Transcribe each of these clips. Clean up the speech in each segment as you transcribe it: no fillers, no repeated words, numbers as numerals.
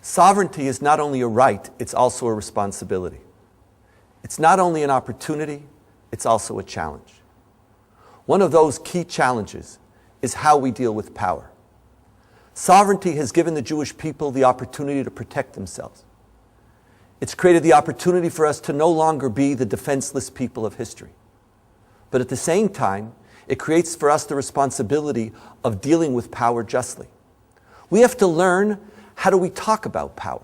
Sovereignty is not only a right, it's also a responsibility. It's not only an opportunity, it's also a challenge. One of those key challenges is how we deal with power. Sovereignty has given the Jewish people the opportunity to protect themselves. It's created the opportunity for us to no longer be the defenseless people of history. But at the same time, it creates for us the responsibility of dealing with power justly. We have to learn, how do we talk about power?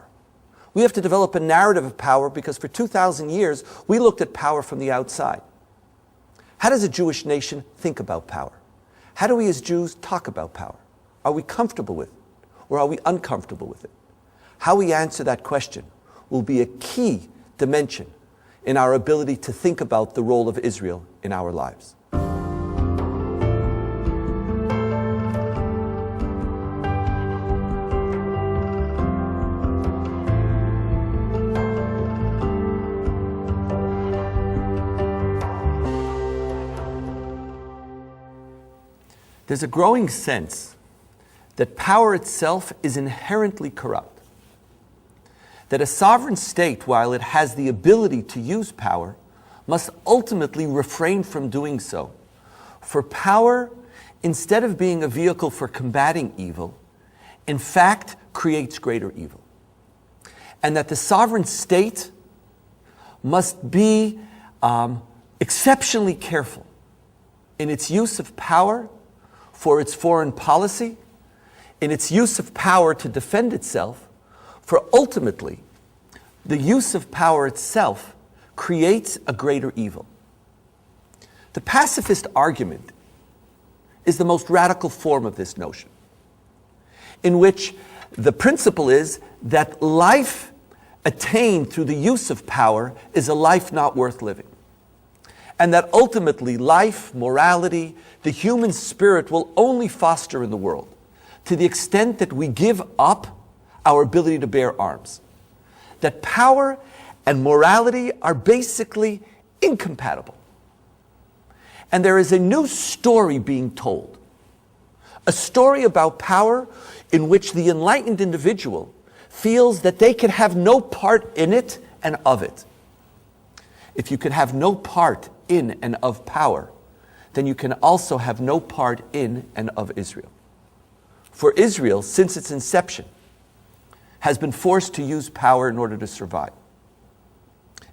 We have to develop a narrative of power because for 2,000 years, we looked at power from the outside. How does a Jewish nation think about power? How do we as Jews talk about power? Are we comfortable with it, or are we uncomfortable with it? How we answer that question will be a key dimension in our ability to think about the role of Israel in our lives. There's a growing sense that power itself is inherently corrupt. That a sovereign state, while it has the ability to use power, must ultimately refrain from doing so. For power, instead of being a vehicle for combating evil, in fact creates greater evil. And that the sovereign state must be exceptionally careful in its use of power for its foreign policy, in its use of power to defend itself, for ultimately, the use of power itself creates a greater evil. The pacifist argument is the most radical form of this notion, in which the principle is that life attained through the use of power is a life not worth living. And that ultimately life, morality, the human spirit will only foster in the world to the extent that we give up our ability to bear arms. That power and morality are basically incompatible. And there is a new story being told. A story about power in which the enlightened individual feels that they can have no part in it and of it. If you can have no part in and of power, then you can also have no part in and of Israel. For Israel, since its inception, has been forced to use power in order to survive.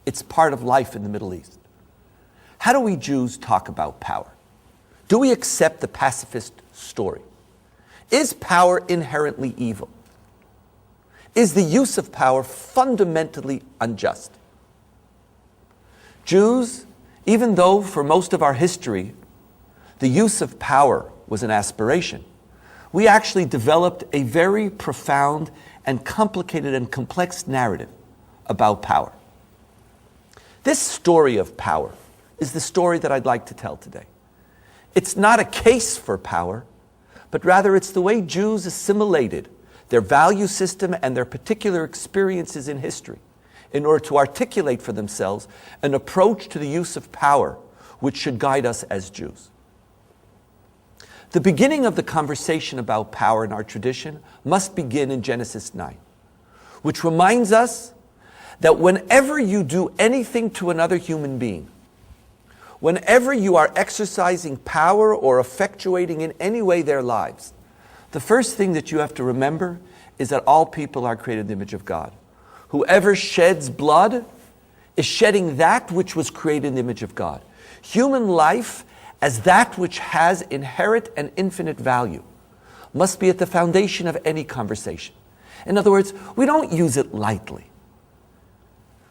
It's part of life in the Middle East. How do we Jews talk about power? Do we accept the pacifist story? Is power inherently evil? Is the use of power fundamentally unjust? Jews, even though for most of our history the use of power was an aspiration, we actually developed a very profound and complicated and complex narrative about power. This story of power is the story that I'd like to tell today. It's not a case for power, but rather it's the way Jews assimilated their value system and their particular experiences in history in order to articulate for themselves an approach to the use of power which should guide us as Jews. The beginning of the conversation about power in our tradition must begin in Genesis 9, which reminds us that whenever you do anything to another human being, whenever you are exercising power or effectuating in any way their lives, the first thing that you have to remember is that all people are created in the image of God. Whoever sheds blood is shedding that which was created in the image of God. Human life, as that which has inherent and infinite value, must be at the foundation of any conversation. In other words, we don't use it lightly.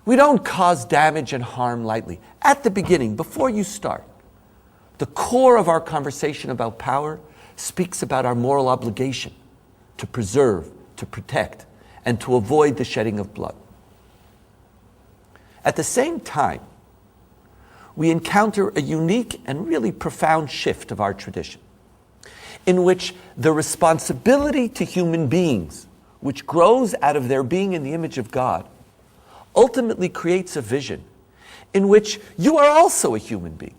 We don't cause damage and harm lightly. At the beginning, before you start, the core of our conversation about power speaks about our moral obligation to preserve, to protect, and to avoid the shedding of blood. At the same time, we encounter a unique and really profound shift of our tradition, in which the responsibility to human beings, which grows out of their being in the image of God, ultimately creates a vision in which you are also a human being.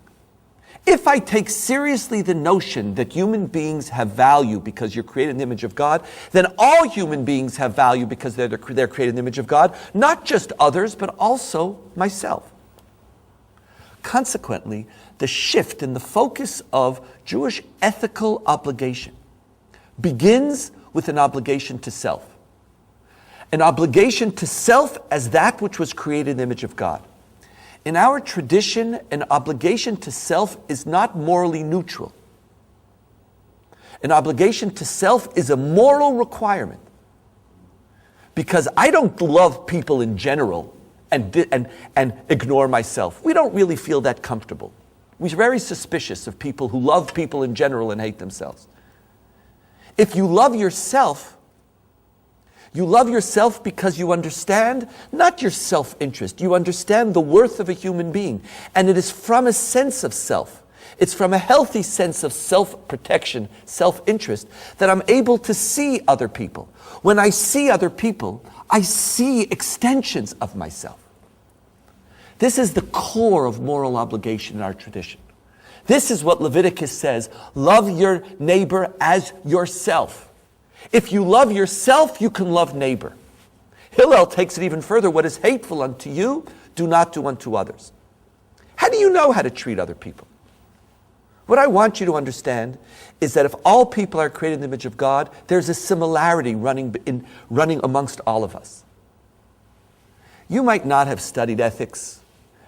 If I take seriously the notion that human beings have value because you're created in the image of God, then all human beings have value because they're created in the image of God, not just others, but also myself. Consequently, the shift in the focus of Jewish ethical obligation begins with an obligation to self. An obligation to self as that which was created in the image of God. In our tradition, an obligation to self is not morally neutral. An obligation to self is a moral requirement. Because I don't love people in general and ignore myself. We don't really feel that comfortable. We're very suspicious of people who love people in general and hate themselves. If you love yourself because you understand not your self-interest. You understand the worth of a human being. And it is from a sense of self. It's from a healthy sense of self-protection, self-interest, that I'm able to see other people. When I see other people, I see extensions of myself. This is the core of moral obligation in our tradition. This is what Leviticus says, love your neighbor as yourself. If you love yourself, you can love neighbor. Hillel takes it even further. What is hateful unto you, do not do unto others. How do you know how to treat other people? What I want you to understand is that if all people are created in the image of God, there's a similarity running amongst all of us. You might not have studied ethics.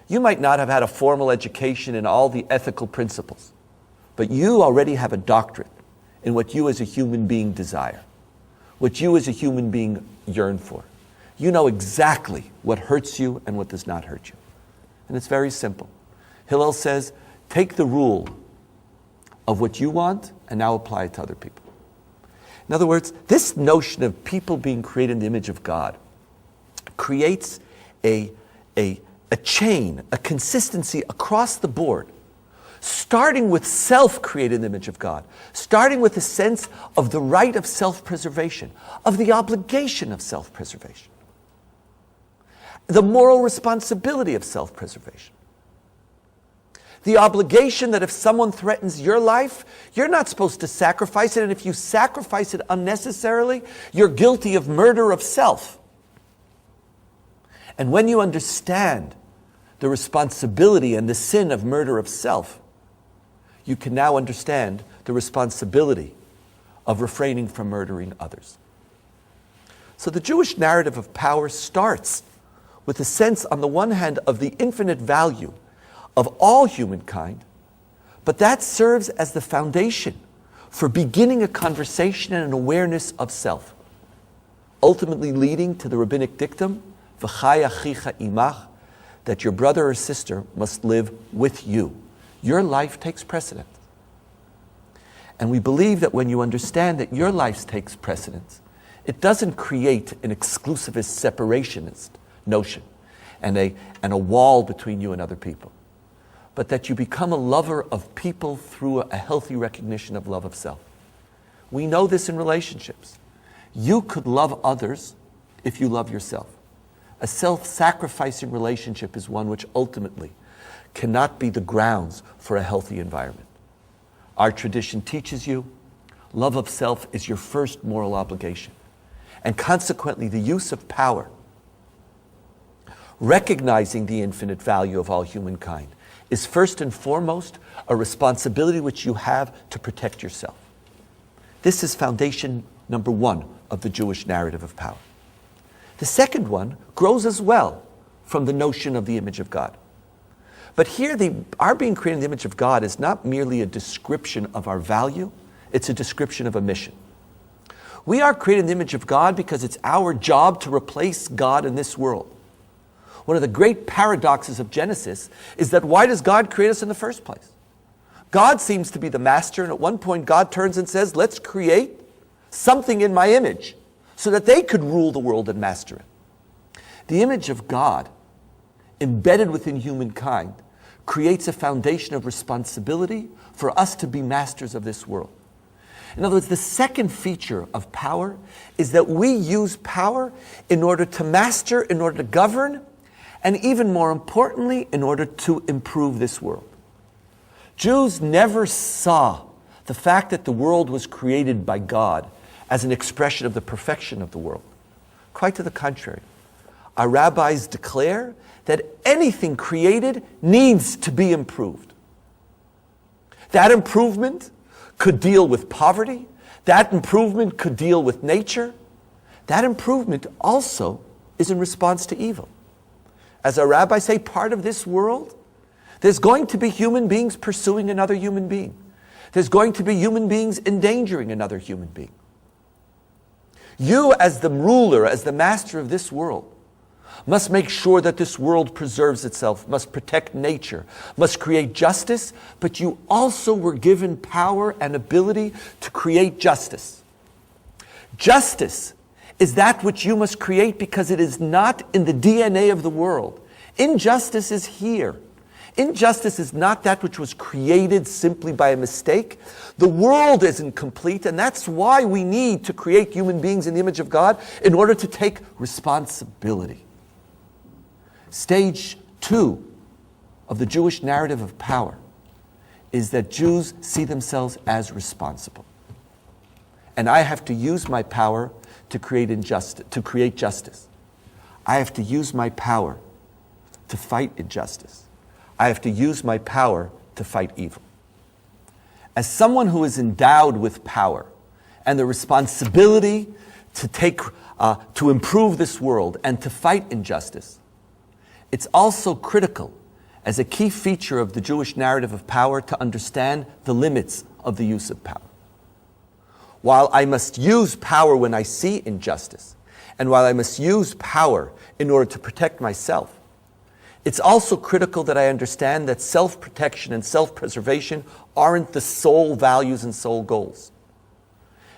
You might not have had a formal education in all the ethical principles. But you already have a doctorate in what you as a human being desire. What you as a human being yearn for. You know exactly what hurts you and what does not hurt you. And it's very simple. Hillel says, take the rule of what you want and now apply it to other people. In other words, this notion of people being created in the image of God creates a chain, a consistency across the board, starting with self created in the image of God, starting with a sense of the right of self-preservation, of the obligation of self-preservation, the moral responsibility of self-preservation, the obligation that if someone threatens your life, you're not supposed to sacrifice it, and if you sacrifice it unnecessarily, you're guilty of murder of self. And when you understand the responsibility and the sin of murder of self, you can now understand the responsibility of refraining from murdering others. So the Jewish narrative of power starts with a sense, on the one hand, of the infinite value of all humankind, but that serves as the foundation for beginning a conversation and an awareness of self, ultimately leading to the rabbinic dictum, V'chai achicha imach, that your brother or sister must live with you. Your life takes precedence. And we believe that when you understand that your life takes precedence, it doesn't create an exclusivist separationist notion and a wall between you and other people, but that you become a lover of people through a healthy recognition of love of self. We know this in relationships. You could love others if you love yourself. A self-sacrificing relationship is one which ultimately cannot be the grounds for a healthy environment. Our tradition teaches you love of self is your first moral obligation. And consequently, the use of power, recognizing the infinite value of all humankind, is first and foremost a responsibility which you have to protect yourself. This is foundation number one of the Jewish narrative of power. The second one grows as well from the notion of the image of God. But here, our being created in the image of God is not merely a description of our value, it's a description of a mission. We are created in the image of God because it's our job to replace God in this world. One of the great paradoxes of Genesis is that why does God create us in the first place? God seems to be the master, and at one point God turns and says, let's create something in my image, so that they could rule the world and master it. The image of God, embedded within humankind, creates a foundation of responsibility for us to be masters of this world. In other words, the second feature of power is that we use power in order to master, in order to govern, and even more importantly, in order to improve this world. Jews never saw the fact that the world was created by God as an expression of the perfection of the world. Quite to the contrary. Our rabbis declare that anything created needs to be improved. That improvement could deal with poverty. That improvement could deal with nature. That improvement also is in response to evil. As our rabbis say, part of this world, there's going to be human beings pursuing another human being. There's going to be human beings endangering another human being. You, as the ruler, as the master of this world, must make sure that this world preserves itself, must protect nature, must create justice, but you also were given power and ability to create justice. Justice is that which you must create because it is not in the DNA of the world. Injustice is here. Injustice is not that which was created simply by a mistake. The world isn't complete, and that's why we need to create human beings in the image of God in order to take responsibility. Stage 2 of the Jewish narrative of power is that Jews see themselves as responsible. And I have to use my power to create justice. I have to use my power to fight injustice. I have to use my power to fight evil. As someone who is endowed with power and the responsibility to improve this world and to fight injustice, it's also critical as a key feature of the Jewish narrative of power to understand the limits of the use of power. While I must use power when I see injustice, and while I must use power in order to protect myself, it's also critical that I understand that self-protection and self-preservation aren't the sole values and sole goals.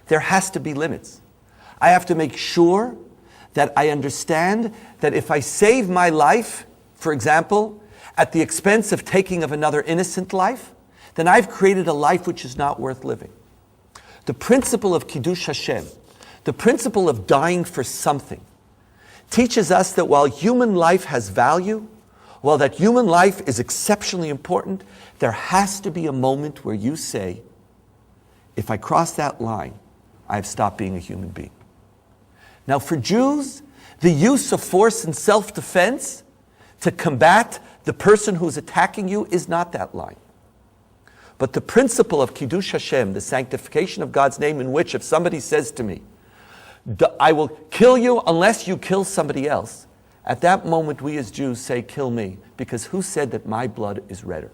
There has to be limits. I have to make sure that I understand that if I save my life, for example, at the expense of taking of another innocent life, then I've created a life which is not worth living. The principle of Kiddush Hashem, the principle of dying for something, teaches us that while human life has value, while that human life is exceptionally important, there has to be a moment where you say, if I cross that line, I've stopped being a human being. Now for Jews, the use of force and self-defense to combat the person who's attacking you is not that line. But the principle of Kiddush Hashem, the sanctification of God's name, in which if somebody says to me, I will kill you unless you kill somebody else, at that moment we as Jews say, kill me, because who said that my blood is redder?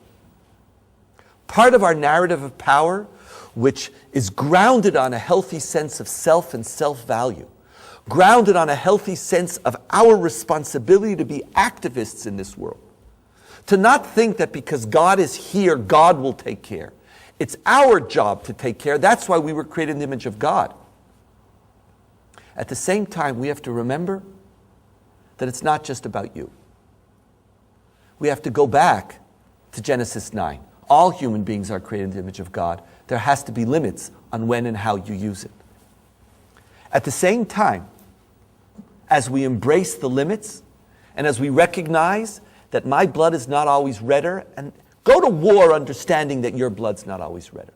Part of our narrative of power, which is grounded on a healthy sense of self and self-value, grounded on a healthy sense of our responsibility to be activists in this world. To not think that because God is here, God will take care. It's our job to take care. That's why we were created in the image of God. At the same time, we have to remember that it's not just about you. We have to go back to Genesis 9. All human beings are created in the image of God. There has to be limits on when and how you use it. At the same time, as we embrace the limits, and as we recognize that my blood is not always redder, and go to war understanding that your blood's not always redder.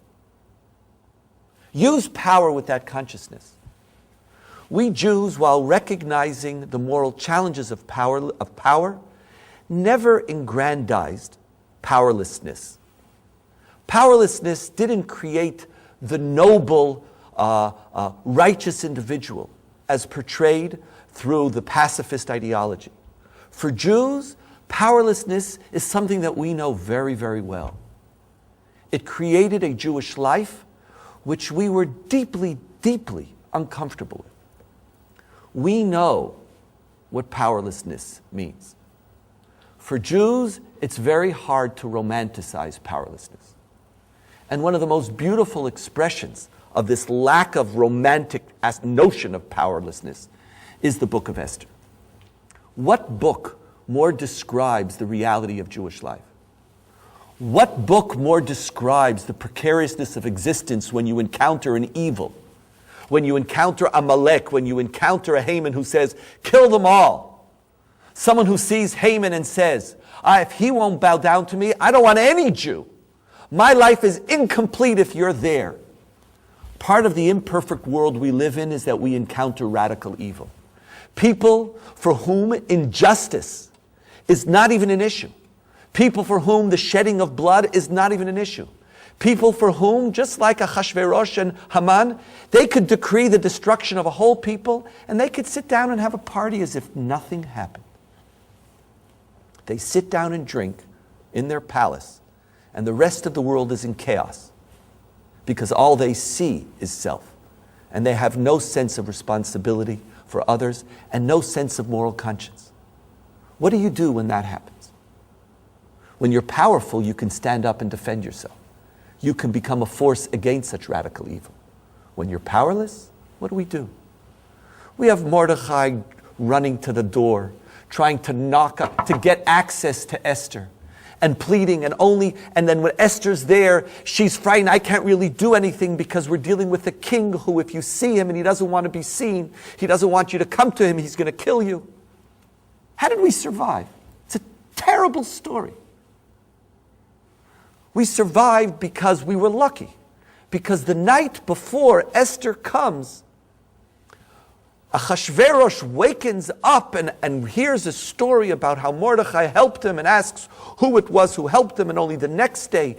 Use power with that consciousness. We Jews, while recognizing the moral challenges of power, never aggrandized powerlessness. Powerlessness didn't create the noble, righteous individual as portrayed through the pacifist ideology. For Jews, powerlessness is something that we know very, very well. It created a Jewish life which we were deeply, deeply uncomfortable with. We know what powerlessness means. For Jews, it's very hard to romanticize powerlessness. And one of the most beautiful expressions of this lack of romantic notion of powerlessness is the book of Esther. What book more describes the reality of Jewish life? What book more describes the precariousness of existence when you encounter an evil? When you encounter Amalek, when you encounter a Haman who says, kill them all. Someone who sees Haman and says, if he won't bow down to me, I don't want any Jew. My life is incomplete if you're there. Part of the imperfect world we live in is that we encounter radical evil. People for whom injustice is not even an issue. People for whom the shedding of blood is not even an issue. People for whom, just like Achashverosh and Haman, they could decree the destruction of a whole people and they could sit down and have a party as if nothing happened. They sit down and drink in their palace and the rest of the world is in chaos because all they see is self and they have no sense of responsibility for others and no sense of moral conscience. What do you do when that happens? When you're powerful, you can stand up and defend yourself. You can become a force against such radical evil. When you're powerless, what do? We have Mordechai running to the door, trying to knock up, to get access to Esther, and pleading, and then when Esther's there, she's frightened. I can't really do anything because we're dealing with a king who, if you see him and he doesn't want to be seen, he doesn't want you to come to him, he's going to kill you. How did we survive? It's a terrible story. We survived because we were lucky. Because the night before Esther comes, Achashverosh wakens up and hears a story about how Mordechai helped him and asks who it was who helped him. And only the next day,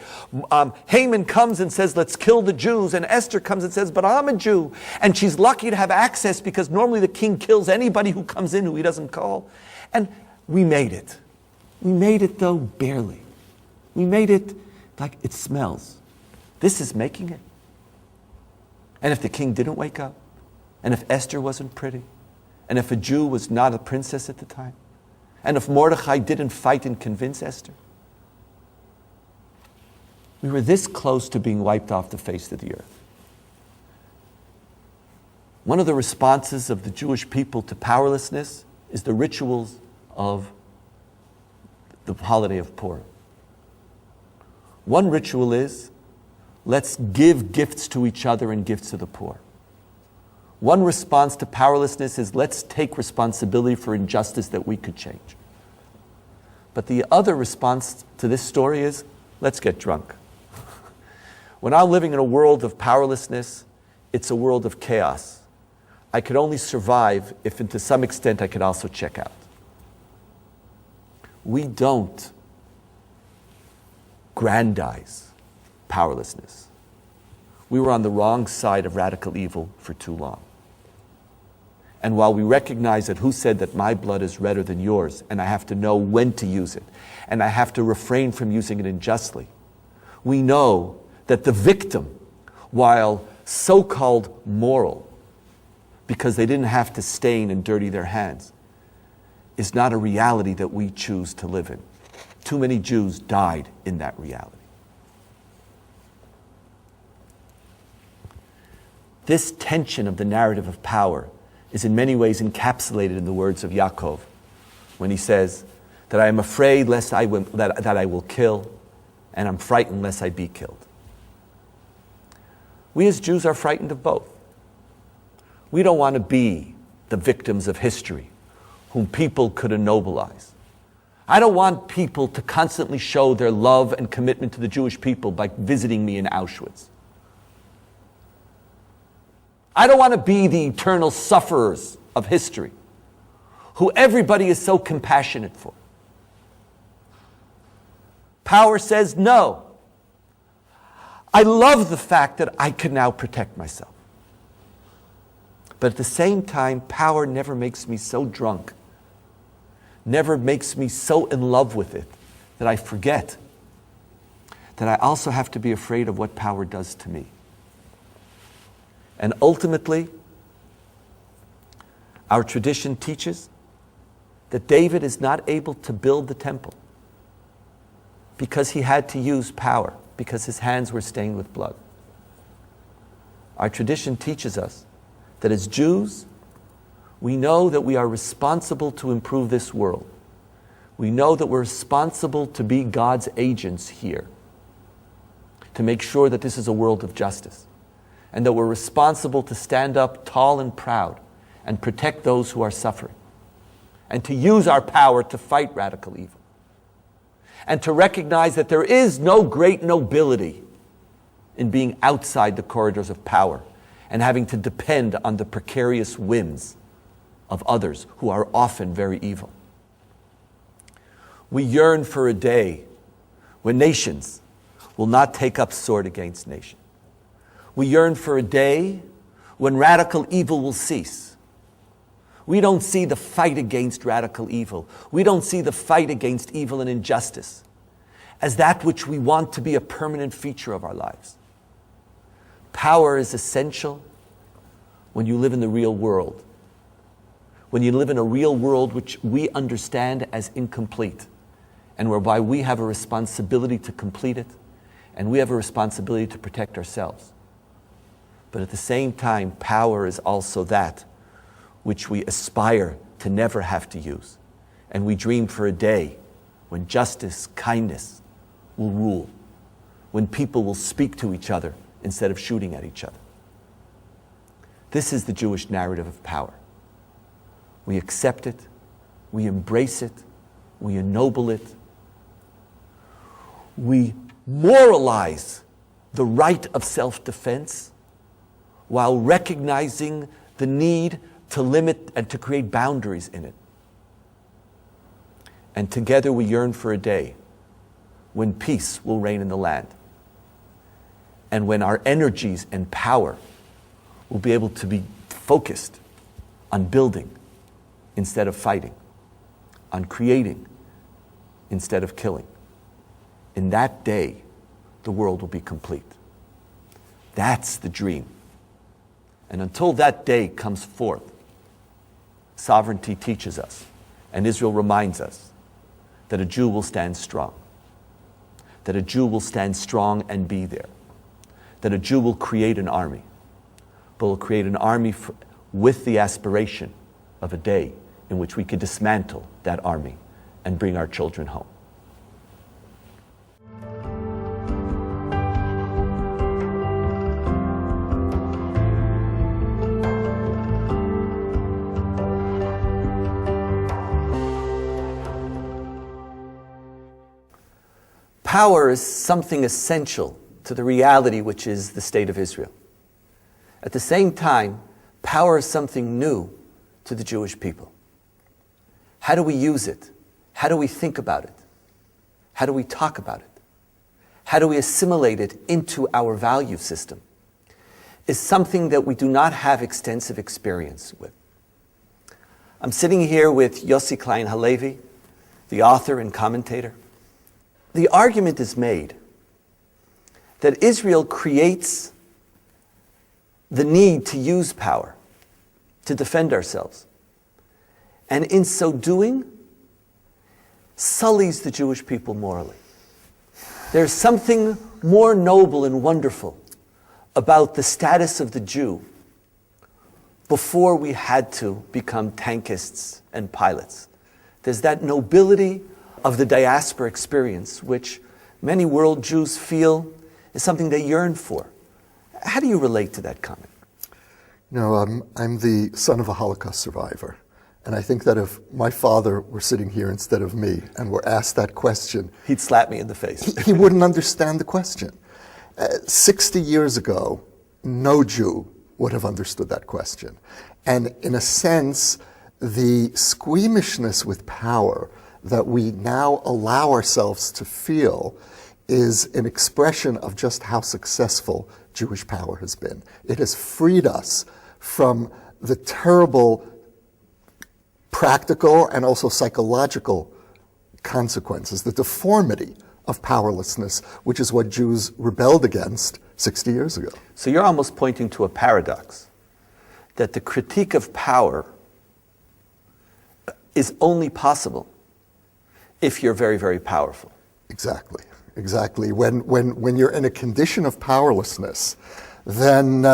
Haman comes and says, let's kill the Jews. And Esther comes and says, but I'm a Jew. And she's lucky to have access because normally the king kills anybody who comes in who he doesn't call. And we made it. We made it, though, barely. We made it like it smells. This is making it. And if the king didn't wake up, and if Esther wasn't pretty, and if a Jew was not a princess at the time, and if Mordechai didn't fight and convince Esther, we were this close to being wiped off the face of the earth. One of the responses of the Jewish people to powerlessness is the rituals of the holiday of Purim. One ritual is, let's give gifts to each other and gifts to the poor. One response to powerlessness is, let's take responsibility for injustice that we could change. But the other response to this story is, let's get drunk. When I'm living in a world of powerlessness, it's a world of chaos. I could only survive if, and to some extent, I could also check out. We don't grandize powerlessness. We were on the wrong side of radical evil for too long. And while we recognize that who said that my blood is redder than yours, and I have to know when to use it, and I have to refrain from using it unjustly, we know that the victim, while so-called moral, because they didn't have to stain and dirty their hands, is not a reality that we choose to live in. Too many Jews died in that reality. This tension of the narrative of power is in many ways encapsulated in the words of Yaakov when he says that I am afraid lest that I will kill, and I'm frightened lest I be killed. We as Jews are frightened of both. We don't want to be the victims of history whom people could ennobilize. I don't want people to constantly show their love and commitment to the Jewish people by visiting me in Auschwitz. I don't want to be the eternal sufferers of history, who everybody is so compassionate for. Power says no. I love the fact that I can now protect myself. But at the same time, power never makes me so drunk, never makes me so in love with it, that I forget that I also have to be afraid of what power does to me. And ultimately, our tradition teaches that David is not able to build the temple because he had to use power, because his hands were stained with blood. Our tradition teaches us that as Jews, we know that we are responsible to improve this world. We know that we're responsible to be God's agents here, to make sure that this is a world of justice, and that we're responsible to stand up tall and proud and protect those who are suffering, and to use our power to fight radical evil. and to recognize that there is no great nobility in being outside the corridors of power and having to depend on the precarious whims of others who are often very evil. We yearn for a day when nations will not take up sword against nation. We yearn for a day when radical evil will cease. We don't see the fight against radical evil. We don't see the fight against evil and injustice as that which we want to be a permanent feature of our lives. Power is essential when you live in the real world. When you live in a real world which we understand as incomplete, and whereby we have a responsibility to complete it, and we have a responsibility to protect ourselves. But at the same time, power is also that which we aspire to never have to use. And we dream for a day when justice, kindness will rule, when people will speak to each other instead of shooting at each other. This is the Jewish narrative of power. We accept it, we embrace it, we ennoble it. We moralize the right of self-defense while recognizing the need to limit and to create boundaries in it. And together we yearn for a day when peace will reign in the land, and when our energies and power will be able to be focused on building instead of fighting, on creating instead of killing. In that day, the world will be complete. That's the dream. And until that day comes forth, sovereignty teaches us, and Israel reminds us, that a Jew will stand strong. That a Jew will stand strong and be there. That a Jew will create an army, but will create an army with the aspiration of a day in which we can dismantle that army and bring our children home. Power is something essential to the reality which is the state of Israel. At the same time, power is something new to the Jewish people. How do we use it? How do we think about it? How do we talk about it? How do we assimilate it into our value system? Is something that we do not have extensive experience with. I'm sitting here with Yossi Klein Halevi, the author and commentator. The argument is made that Israel creates the need to use power to defend ourselves, and in so doing, sullies the Jewish people morally. There's something more noble and wonderful about the status of the Jew before we had to become tankists and pilots. There's that nobility of the diaspora experience, which many world Jews feel is something they yearn for. How do you relate to that comment? I'm the son of a Holocaust survivor. And I think that if my father were sitting here instead of me and were asked that question, he'd slap me in the face. He wouldn't understand the question. 60 years ago, no Jew would have understood that question. And in a sense, the squeamishness with power that we now allow ourselves to feel is an expression of just how successful Jewish power has been. It has freed us from the terrible practical and also psychological consequences, the deformity of powerlessness, which is what Jews rebelled against 60 years ago. So you're almost pointing to a paradox, that the critique of power is only possible if you're very, very powerful. Exactly. When you're in a condition of powerlessness, then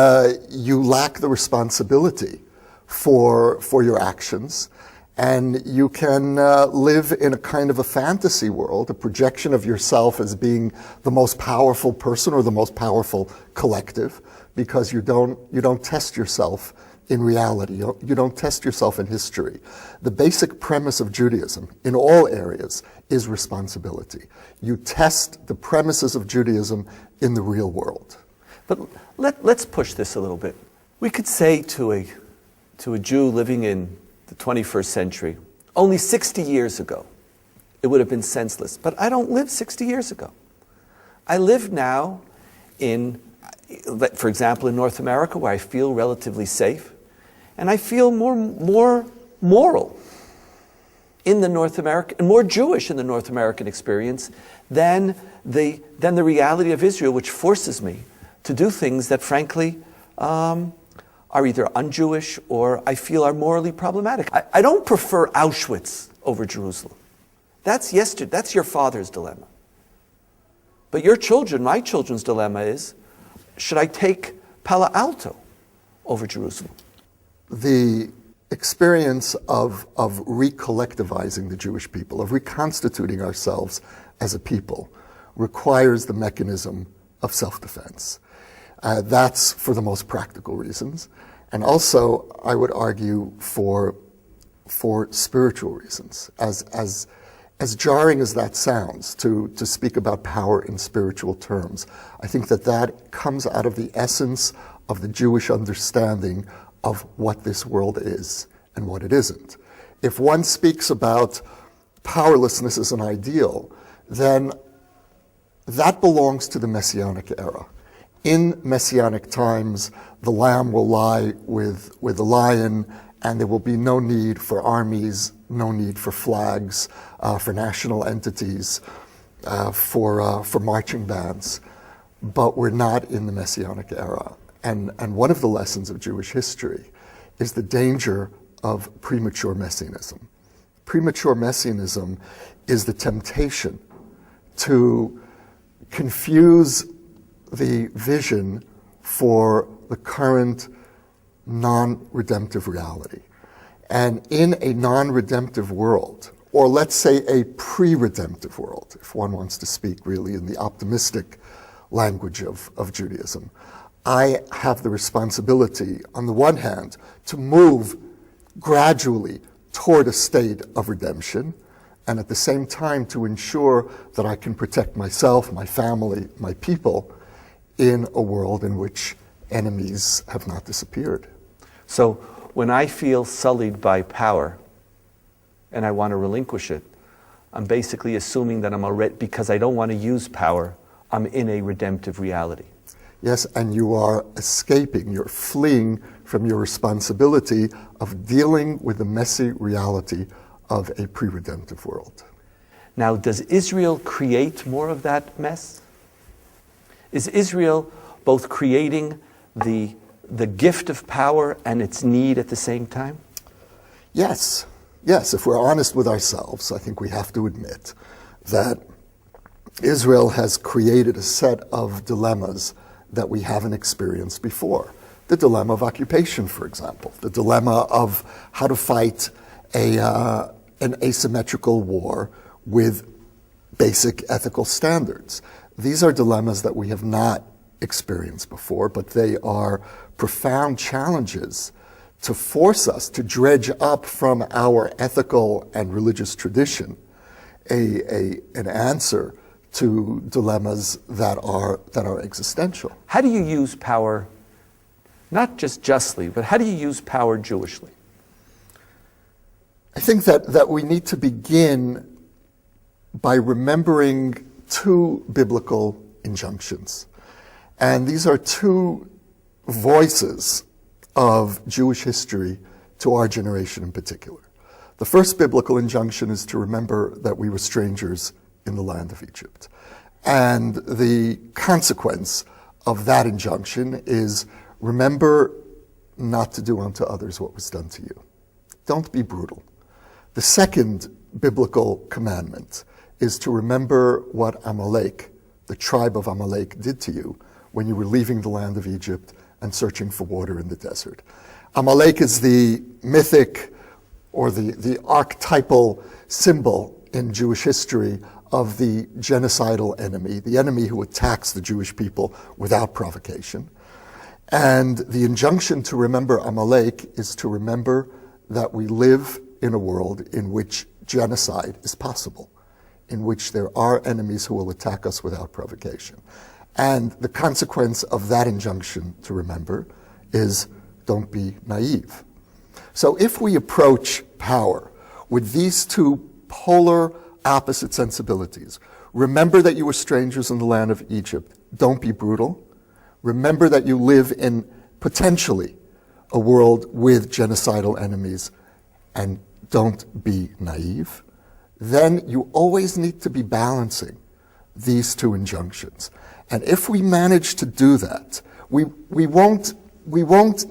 you lack the responsibility for your actions, and you can live in a kind of a fantasy world, a projection of yourself as being the most powerful person or the most powerful collective, because you don't test yourself in reality. You don't test yourself in history. The basic premise of Judaism in all areas is responsibility. You test the premises of Judaism in the real world. But let's push this a little bit. We could say to a Jew living in the 21st century, only 60 years ago, it would have been senseless. But I don't live 60 years ago. I live now in, for example, in North America, where I feel relatively safe, and I feel more moral in the North American, and more Jewish in the North American experience than the reality of Israel, which forces me to do things that, frankly, are either un-Jewish or I feel are morally problematic. I don't prefer Auschwitz over Jerusalem. That's yesterday. That's your father's dilemma. But your children, my children's dilemma is, should I take Palo Alto over Jerusalem? The experience of recollectivizing the Jewish people, of reconstituting ourselves as a people, requires the mechanism of self-defense. That's for the most practical reasons. And also, I would argue, for spiritual reasons. As jarring as that sounds, to speak about power in spiritual terms, I think that comes out of the essence of the Jewish understanding of what this world is and what it isn't. If one speaks about powerlessness as an ideal, then that belongs to the Messianic era. In Messianic times, the lamb will lie with the lion, and there will be no need for armies, no need for flags, for national entities, for marching bands. But we're not in the Messianic era. And one of the lessons of Jewish history is the danger of premature messianism. Premature messianism is the temptation to confuse the vision for the current non-redemptive reality. And in a non-redemptive world, or let's say a pre-redemptive world, if one wants to speak really in the optimistic language of Judaism, I have the responsibility, on the one hand, to move gradually toward a state of redemption, and at the same time to ensure that I can protect myself, my family, my people, in a world in which enemies have not disappeared. So when I feel sullied by power and I want to relinquish it, I'm basically assuming that I'm already, because I don't want to use power, I'm in a redemptive reality. Yes, and you are escaping, you're fleeing from your responsibility of dealing with the messy reality of a pre-redemptive world. Now, does Israel create more of that mess? Is Israel both creating the gift of power and its need at the same time? Yes. Yes, if we're honest with ourselves, I think we have to admit that Israel has created a set of dilemmas that we haven't experienced before. The dilemma of occupation, for example, the dilemma of how to fight an asymmetrical war with basic ethical standards. These are dilemmas that we have not experienced before, but they are profound challenges to force us to dredge up from our ethical and religious tradition an answer to dilemmas that are existential. How do you use power, not just justly, but how do you use power Jewishly? I think that we need to begin by remembering two biblical injunctions. And these are two voices of Jewish history to our generation in particular. The first biblical injunction is to remember that we were strangers in the land of Egypt. And the consequence of that injunction is remember not to do unto others what was done to you. Don't be brutal. The second biblical commandment is to remember what Amalek, the tribe of Amalek, did to you when you were leaving the land of Egypt and searching for water in the desert. Amalek is the mythic or the archetypal symbol in Jewish history of the genocidal enemy, the enemy who attacks the Jewish people without provocation. And the injunction to remember Amalek is to remember that we live in a world in which genocide is possible, in which there are enemies who will attack us without provocation. And the consequence of that injunction to remember is don't be naive. So if we approach power with these two polar opposite sensibilities, remember that you were strangers in the land of Egypt, don't be brutal. Remember that you live in potentially a world with genocidal enemies, and don't be naive. Then you always need to be balancing these two injunctions. And if we manage to do that, we won't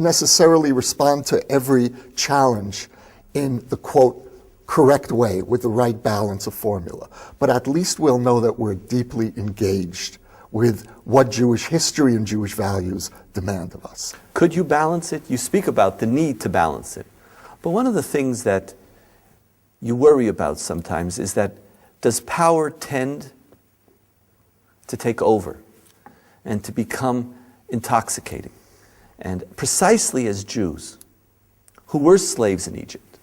necessarily respond to every challenge in the, quote, correct way with the right balance of formula. But at least we'll know that we're deeply engaged with what Jewish history and Jewish values demand of us. Could you balance it? You speak about the need to balance it. But one of the things that you worry about sometimes is that does power tend to take over and to become intoxicating? And precisely as Jews who were slaves in Egypt,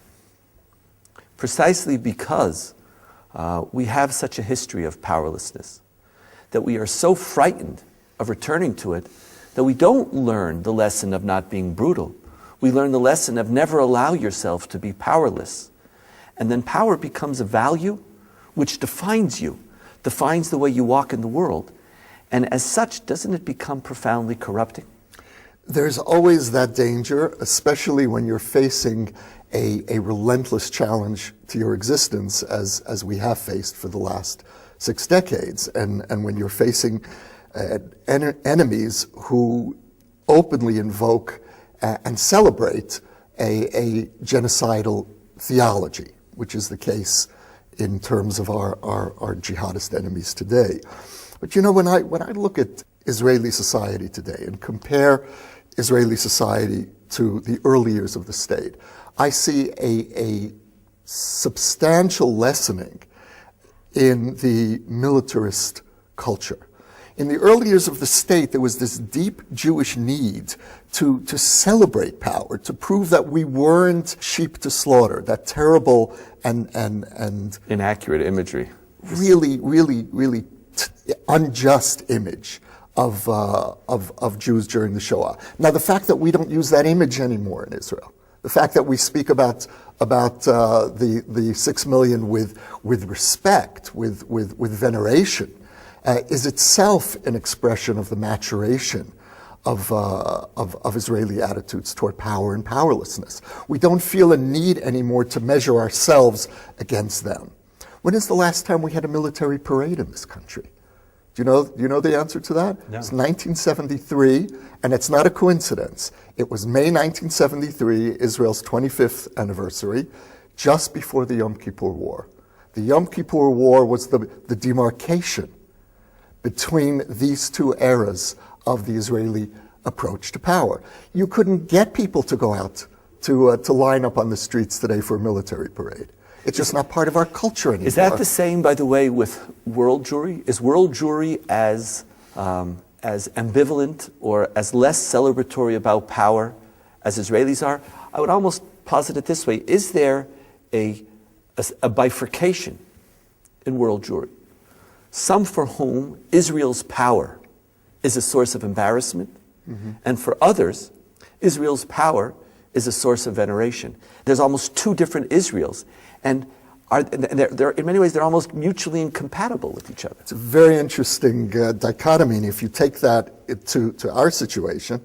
precisely because we have such a history of powerlessness, that we are so frightened of returning to it that we don't learn the lesson of not being brutal. We learn the lesson of never allow yourself to be powerless. And then power becomes a value which defines you, defines the way you walk in the world. And as such, doesn't it become profoundly corrupting? There's always that danger, especially when you're facing a relentless challenge to your existence, as we have faced for the last 6 decades, and when you're facing enemies who openly invoke and celebrate a genocidal theology, which is the case in terms of our jihadist enemies today. But you know, when I look at Israeli society today and compare Israeli society to the early years of the state, I see a substantial lessening in the militarist culture. In the early years of the state, there was this deep Jewish need to celebrate power, to prove that we weren't sheep to slaughter, that terrible and inaccurate imagery. Really unjust image of Jews during the Shoah. Now, the fact that we don't use that image anymore in Israel, the fact that we speak about the 6 million with respect, with veneration, is itself an expression of the maturation of Israeli attitudes toward power and powerlessness. We don't feel a need anymore to measure ourselves against them. When is the last time we had a military parade in this country? Do you know the answer to that? No. It's 1973, and it's not a coincidence. It was May 1973, Israel's 25th anniversary, just before the Yom Kippur War. The Yom Kippur War was the demarcation between these two eras of the Israeli approach to power. You couldn't get people to go out to line up on the streets today for a military parade. It's just not part of our culture anymore. Is that the same, by the way, with world Jewry? Is world Jewry as ambivalent or as less celebratory about power as Israelis are? I would almost posit it this way. Is there a bifurcation in world Jewry? Some for whom Israel's power is a source of embarrassment, and for others, Israel's power is a source of veneration. There's almost two different Israels. And in many ways, they're almost mutually incompatible with each other. It's a very interesting dichotomy. And if you take that to our situation,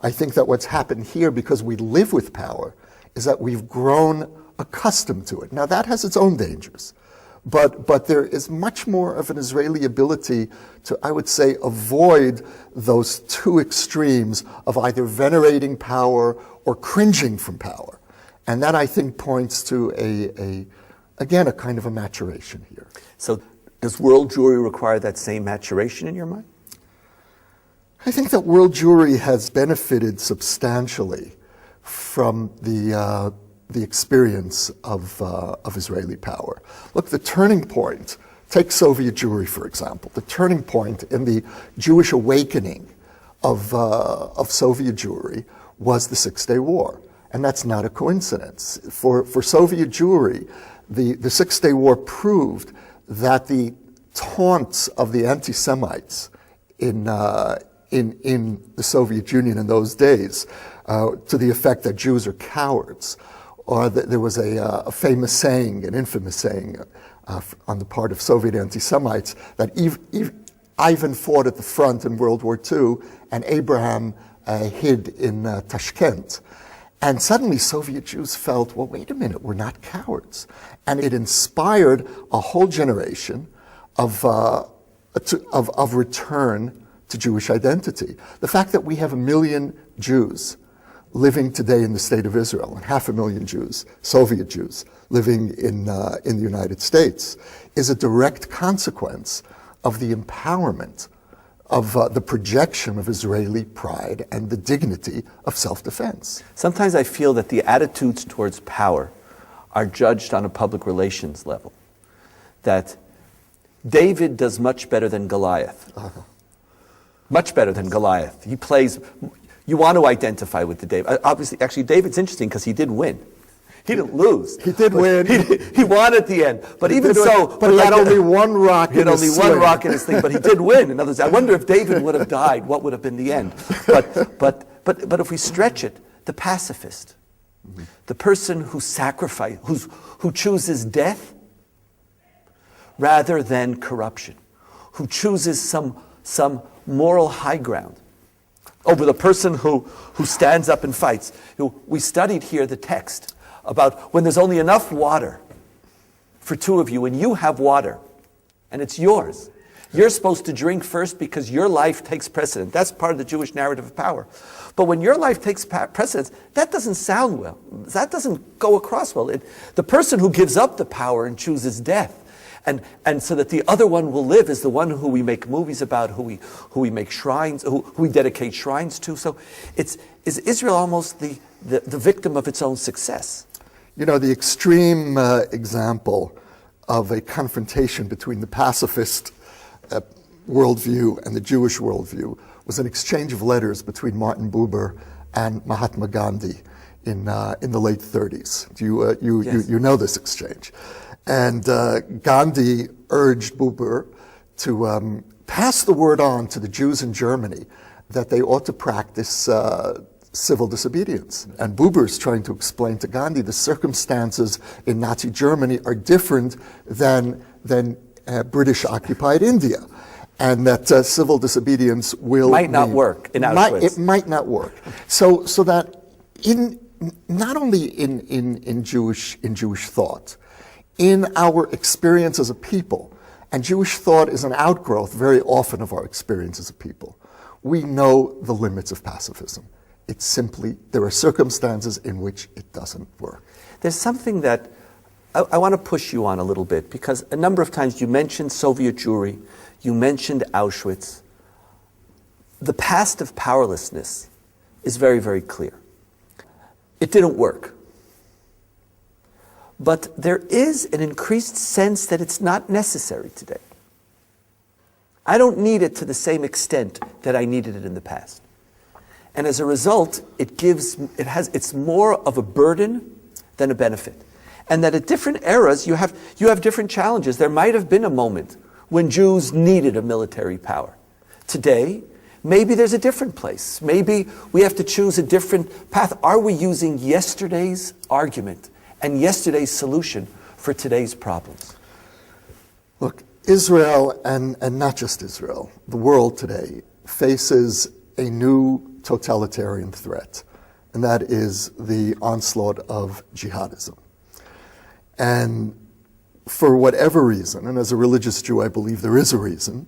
I think that what's happened here, because we live with power, is that we've grown accustomed to it. Now, that has its own dangers. But there is much more of an Israeli ability to, I would say, avoid those two extremes of either venerating power or cringing from power. And that, I think, points to again, a kind of a maturation here. So does world Jewry require that same maturation in your mind? I think that world Jewry has benefited substantially from the experience of Israeli power. Look, the turning point, take Soviet Jewry, for example, the turning point in the Jewish awakening of Soviet Jewry was the Six-Day War. And that's not a coincidence. For Soviet Jewry, the Six-Day War proved that the taunts of the anti-Semites in the Soviet Union in those days, to the effect that Jews are cowards, or that there was a famous saying, an infamous saying on the part of Soviet anti-Semites, that Ivan fought at the front in World War II and Abraham hid in Tashkent. And suddenly Soviet Jews felt, well, wait a minute, we're not cowards. And it inspired a whole generation of return to Jewish identity. The fact that we have 1 million Jews living today in the state of Israel, and 500,000 Jews, Soviet Jews, living in the United States, is a direct consequence of the empowerment of the projection of Israeli pride and the dignity of self-defense. Sometimes I feel that the attitudes towards power are judged on a public relations level. That David does much better than Goliath. Much better than Goliath. He plays, you want to identify with the David. Obviously, actually, David's interesting because he did win. He didn't lose. He did win. He won at the end. But even so... But he had only one rock in his sling. He had only one rock in his thing, but he did win. In other words, I wonder if David would have died, what would have been the end? But if we stretch it, the pacifist, the person who who chooses death rather than corruption, who chooses some moral high ground over the person who stands up and fights. We studied here the text about when there's only enough water for two of you and you have water and it's yours. You're supposed to drink first because your life takes precedence. That's part of the Jewish narrative of power. But when your life takes precedence, that doesn't sound well. That doesn't go across well. The person who gives up the power and chooses death, and so that the other one will live, is the one who we make movies about, who we make shrines, who we dedicate shrines to. So is Israel almost the victim of its own success? You know, the extreme example of a confrontation between the pacifist worldview and the Jewish worldview was an exchange of letters between Martin Buber and Mahatma Gandhi in the late 30s. Yes. You know this exchange. And Gandhi urged Buber to pass the word on to the Jews in Germany that they ought to practice civil disobedience. And Buber is trying to explain to Gandhi the circumstances in Nazi Germany are different than British-occupied India, and that civil disobedience might not work in Auschwitz. It might not work. So that not only in Jewish thought, in our experience as a people, and Jewish thought is an outgrowth very often of our experience as a people, we know the limits of pacifism. It's simply, there are circumstances in which it doesn't work. There's something that I want to push you on a little bit, because a number of times you mentioned Soviet Jewry, you mentioned Auschwitz. The past of powerlessness is very, very clear. It didn't work. But there is an increased sense that it's not necessary today. I don't need it to the same extent that I needed it in the past. And as a result, it's more of a burden than a benefit. And that at different eras, you have different challenges. There might have been a moment when Jews needed a military power. Today, maybe there's a different place. Maybe we have to choose a different path. Are we using yesterday's argument and yesterday's solution for today's problems? Look, Israel, and not just Israel, the world today faces a new totalitarian threat, and that is the onslaught of jihadism. And for whatever reason, and as a religious Jew I believe there is a reason,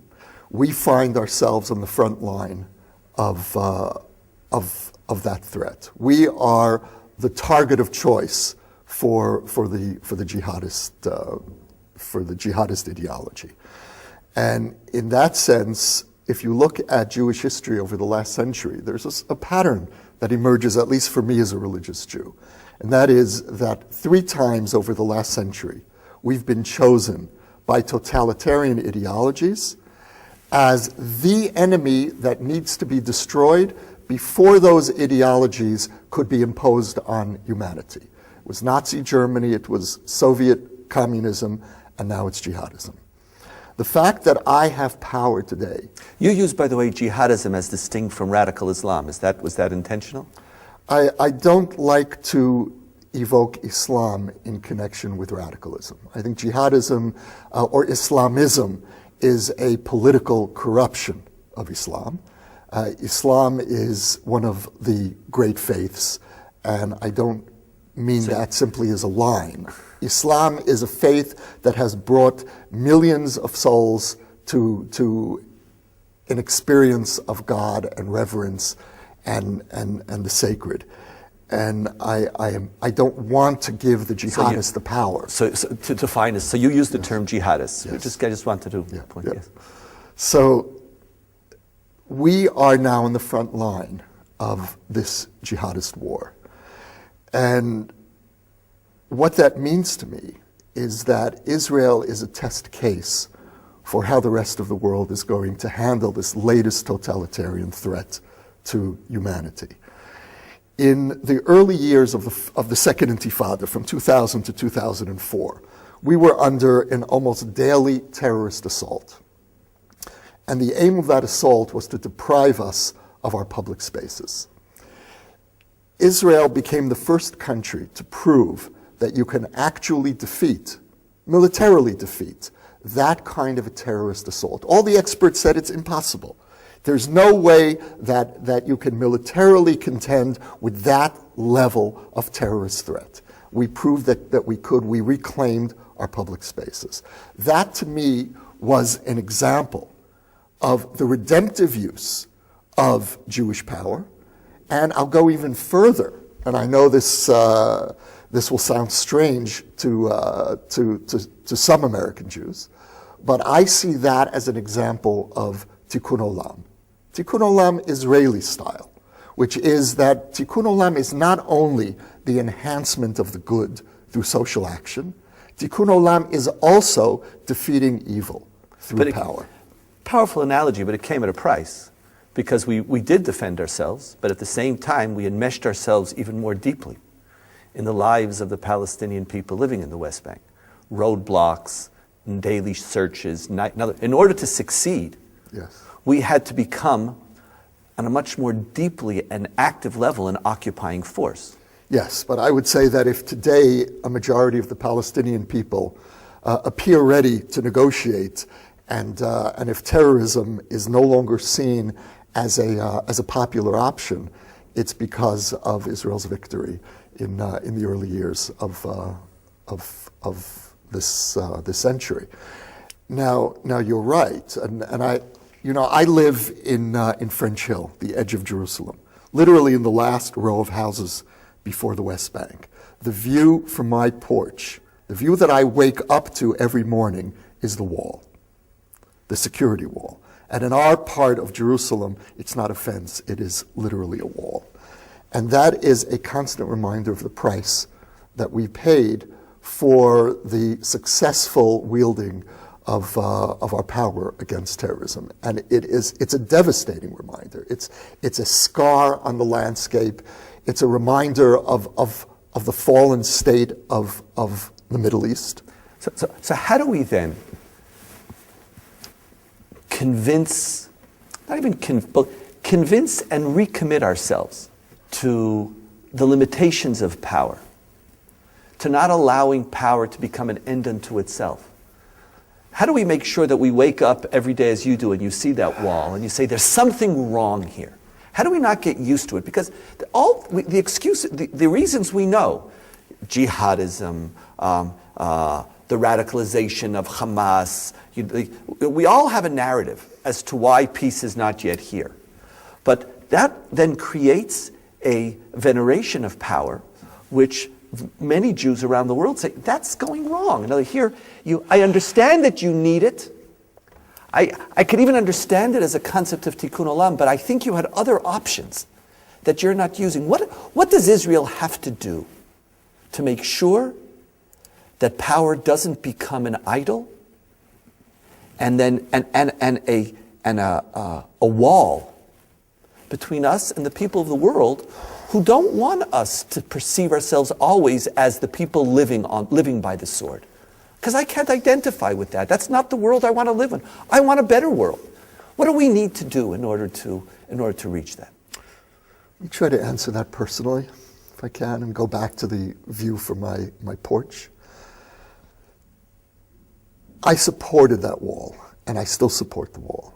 we find ourselves on the front line of that threat. We are the target of choice for the jihadist ideology. And in that sense, if you look at Jewish history over the last century, there's a pattern that emerges, at least for me as a religious Jew. And that is that 3 times over the last century, we've been chosen by totalitarian ideologies as the enemy that needs to be destroyed before those ideologies could be imposed on humanity. It was Nazi Germany, it was Soviet communism, and now it's jihadism. The fact that I have power today. You use, by the way, jihadism as distinct from radical Islam. Was that intentional? I don't like to evoke Islam in connection with radicalism. I think jihadism or Islamism is a political corruption of Islam. Islam is one of the great faiths, and I don't mean that simply as a line. Islam is a faith that has brought millions of souls to an experience of God and reverence and the sacred. And I don't want to give the jihadists the power. So to define this, so you use the term jihadist. Yes. I just wanted to point. Yes. So we are now in the front line of this jihadist war. And what that means to me is that Israel is a test case for how the rest of the world is going to handle this latest totalitarian threat to humanity. In the early years of the Second Intifada, from 2000 to 2004, we were under an almost daily terrorist assault. And the aim of that assault was to deprive us of our public spaces. Israel became the first country to prove that you can actually militarily defeat, that kind of a terrorist assault. All the experts said it's impossible. There's no way that you can militarily contend with that level of terrorist threat. We proved that we could. We reclaimed our public spaces. That, to me, was an example of the redemptive use of Jewish power. And I'll go even further. And I know this will sound strange to some American Jews, but I see that as an example of tikkun olam. Tikkun olam Israeli style, which is that tikkun olam is not only the enhancement of the good through social action, tikkun olam is also defeating evil through power. Powerful analogy, but it came at a price. Because we did defend ourselves, but at the same time we enmeshed ourselves even more deeply in the lives of the Palestinian people living in the West Bank. Roadblocks, daily searches. In order to succeed, yes, we had to become, on a much more deeply and active level, an occupying force. Yes, but I would say that if today a majority of the Palestinian people appear ready to negotiate, and if terrorism is no longer seen as a popular option, it's because of Israel's victory in the early years of this century. Now you're right, and I live in French Hill, the edge of Jerusalem, literally in the last row of houses before the West Bank. The view from my porch, the view that I wake up to every morning, is the wall, the security wall. And in our part of Jerusalem, it's not a fence, it is literally a wall. And that is a constant reminder of the price that we paid for the successful wielding of our power against terrorism. And it's a devastating reminder. It's a scar on the landscape. It's a reminder of the fallen state of the Middle East. So how do we then convince and recommit ourselves to the limitations of power, to not allowing power to become an end unto itself? How do we make sure that we wake up every day as you do and you see that wall and you say there's something wrong here? How do we not get used to it? Because the reasons we know, jihadism, the radicalization of Hamas, we all have a narrative as to why peace is not yet here. But that then creates a veneration of power, which many Jews around the world say, that's going wrong. I understand that you need it. I could even understand it as a concept of tikkun olam, but I think you had other options that you're not using. What does Israel have to do to make sure that power doesn't become an idol and and a wall between us and the people of the world who don't want us to perceive ourselves always as the people living by the sword. Because I can't identify with that. That's not the world I want to live in. I want a better world. What do we need to do in order to reach that? Let me try to answer that personally, if I can, and go back to the view from my porch. I supported that wall, and I still support the wall.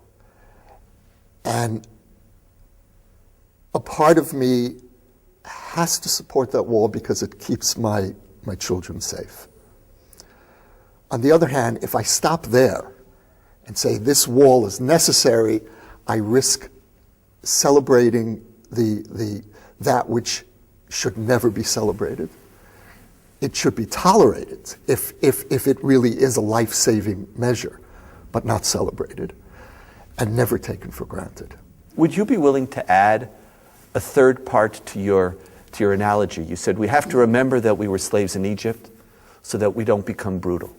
And a part of me has to support that wall because it keeps my children safe. On the other hand, if I stop there and say this wall is necessary, I risk celebrating that which should never be celebrated. It should be tolerated if it really is a life-saving measure, but not celebrated and never taken for granted. Would you be willing to add a third part to your analogy? You said we have to remember that we were slaves in Egypt so that we don't become brutal.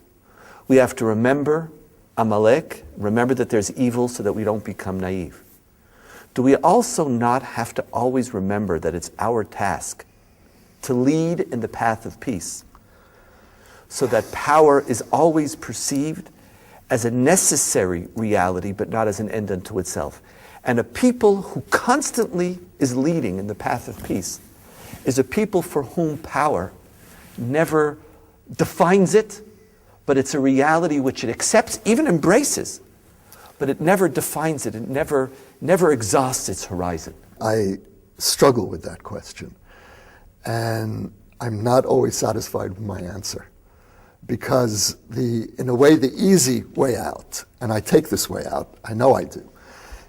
We have to remember Amalek, remember that there's evil so that we don't become naive. Do we also not have to always remember that it's our task to lead in the path of peace, so that power is always perceived as a necessary reality, but not as an end unto itself? And a people who constantly is leading in the path of peace is a people for whom power never defines it, but it's a reality which it accepts, even embraces, but it never defines it. It never exhausts its horizon. I struggle with that question, and I'm not always satisfied with my answer, because in a way, the easy way out, and I take this way out, I know I do,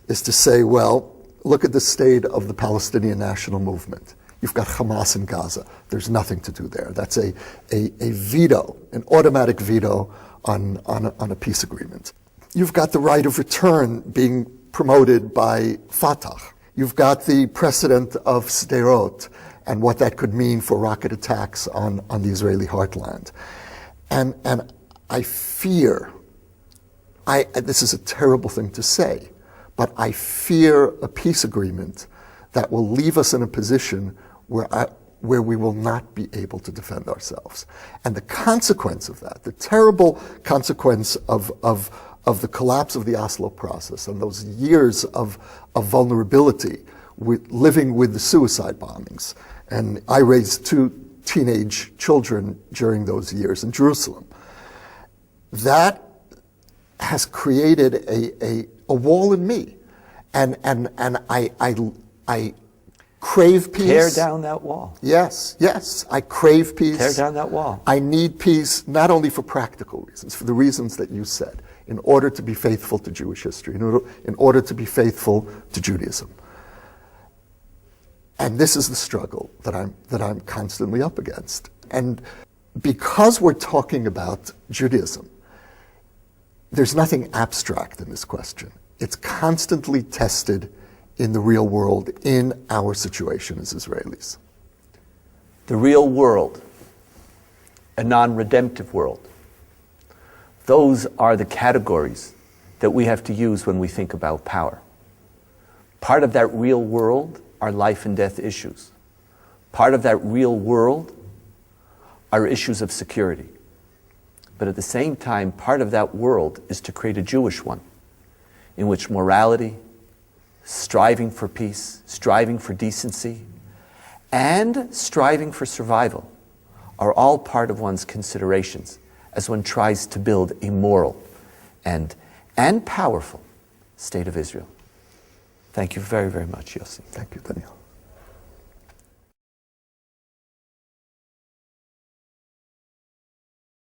is to say, well, look at the state of the Palestinian national movement. You've got Hamas in Gaza. There's nothing to do there. That's a veto, an automatic veto on a peace agreement. You've got the right of return being promoted by Fatah. You've got the precedent of Sderot and what that could mean for rocket attacks on the Israeli heartland. And I fear, this is a terrible thing to say, but I fear a peace agreement that will leave us in a position where we will not be able to defend ourselves. And the consequence of that, the terrible consequence of the collapse of the Oslo process and those years of vulnerability, living with the suicide bombings. And I raised 2 teenage children during those years in Jerusalem. That has created a wall in me. And I crave peace. Tear down that wall. Yes. I crave peace. Tear down that wall. I need peace, not only for practical reasons, for the reasons that you said, in order to be faithful to Jewish history, in order to be faithful to Judaism. And this is the struggle that I'm constantly up against. And because we're talking about Judaism, there's nothing abstract in this question. It's constantly tested in the real world, in our situation as Israelis. The real world, a non-redemptive world. Those are the categories that we have to use when we think about power. Part of that real world are life and death issues. Part of that real world are issues of security. But at the same time, part of that world is to create a Jewish one, in which morality, striving for peace, striving for decency, and striving for survival are all part of one's considerations as one tries to build a moral and powerful state of Israel. Thank you very, very much, Yossi. Thank you, Daniel.